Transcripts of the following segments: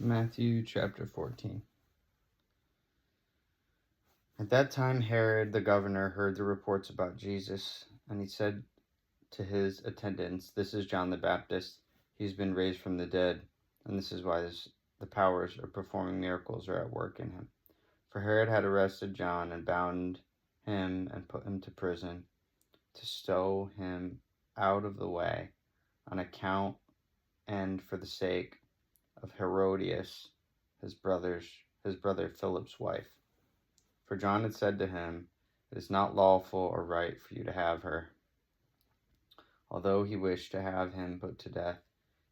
Matthew chapter 14. At that time Herod the governor heard the reports about Jesus, and he said to his attendants, "This is John the Baptist. He's been raised from the dead, and this is why the powers of performing miracles are at work in him." For Herod had arrested John and bound him and put him to prison to stow him out of the way on account and for the sake of Herodias, his brother Philip's wife. For John had said to him, "It is not lawful or right for you to have her." Although he wished to have him put to death,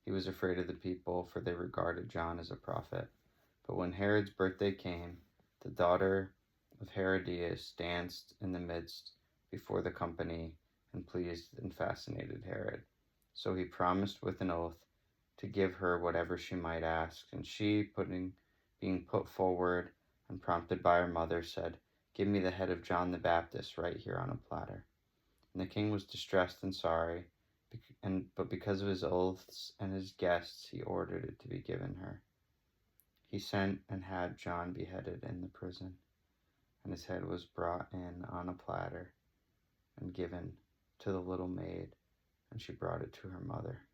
he was afraid of the people, for they regarded John as a prophet. But when Herod's birthday came, the daughter of Herodias danced in the midst before the company and pleased and fascinated Herod. So he promised with an oath to give her whatever she might ask, and she, being put forward and prompted by her mother, said, "Give me the head of John the Baptist right here on a platter." And the king was distressed and sorry, but because of his oaths and his guests, he ordered it to be given her. He sent and had John beheaded in the prison, and his head was brought in on a platter and given to the little maid, and she brought it to her mother.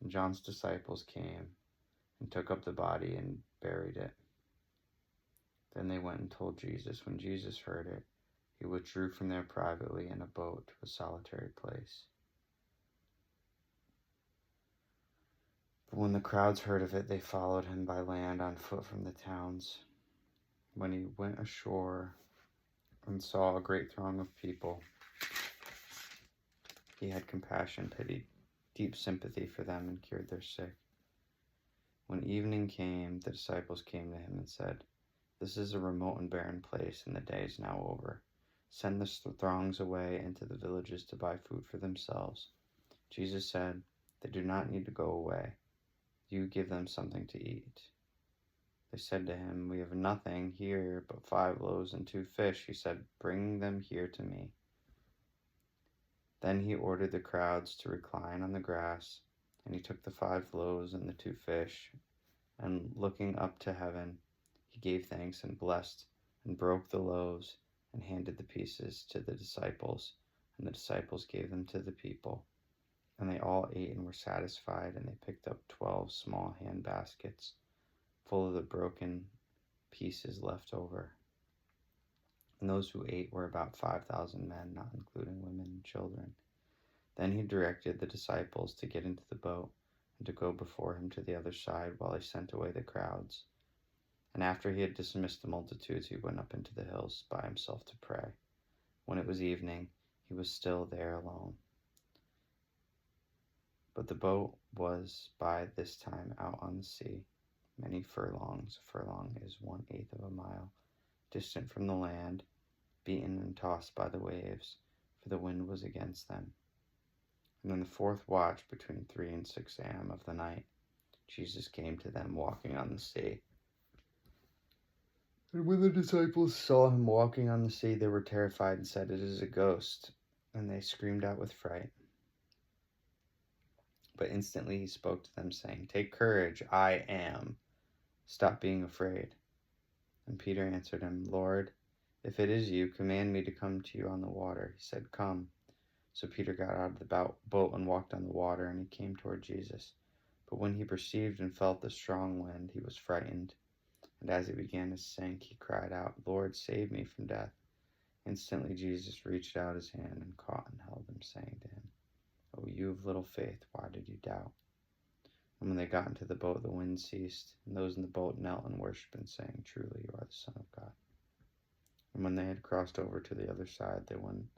And John's disciples came and took up the body and buried it. Then they went and told Jesus. When Jesus heard it, he withdrew from there privately in a boat to a solitary place. But when the crowds heard of it, they followed him by land on foot from the towns. When he went ashore and saw a great throng of people, he had compassion, pity, deep sympathy for them, and cured their sick. When evening came, the disciples came to him and said, "This is a remote and barren place, and the day is now over. Send the throngs away into the villages to buy food for themselves." Jesus said, "They do not need to go away. You give them something to eat." They said to him, "We have nothing here but 5 loaves and 2 fish." He said, "Bring them here to me." Then he ordered the crowds to recline on the grass, and he took the 5 loaves and the 2 fish, and looking up to heaven, he gave thanks and blessed and broke the loaves and handed the pieces to the disciples, and the disciples gave them to the people. And they all ate and were satisfied, and they picked up 12 small hand baskets full of the broken pieces left over. And those who ate were about 5,000 men, not including women and children. Then he directed the disciples to get into the boat and to go before him to the other side while he sent away the crowds. And after he had dismissed the multitudes, he went up into the hills by himself to pray. When it was evening, he was still there alone. But the boat was by this time out on the sea, many furlongs. A furlong is 1/8 of a mile, distant from the land, beaten and tossed by the waves, for the wind was against them. And in the 4th watch, between 3 and 6 a.m. of the night, Jesus came to them walking on the sea. And when the disciples saw him walking on the sea, they were terrified and said, "It is a ghost," and they screamed out with fright. But instantly he spoke to them, saying, "Take courage, I am. Stop being afraid." And Peter answered him, "Lord, if it is you, command me to come to you on the water." He said, "Come." So Peter got out of the boat and walked on the water, and he came toward Jesus. But when he perceived and felt the strong wind, he was frightened. And as he began to sink, he cried out, "Lord, save me from death." Instantly Jesus reached out his hand and caught and held him, saying to him, "O you of little faith, why did you doubt?" And when they got into the boat, the wind ceased, and those in the boat knelt and worshipped him, saying, "Truly you are the Son of God." And when they had crossed over to the other side, they went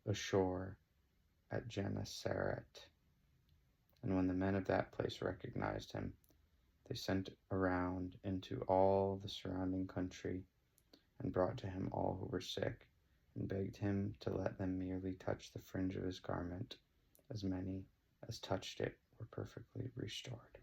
ashore at Gennesaret. And when the men of that place recognized him, they sent around into all the surrounding country and brought to him all who were sick, and begged him to let them merely touch the fringe of his garment. As many as touched it were perfectly restored.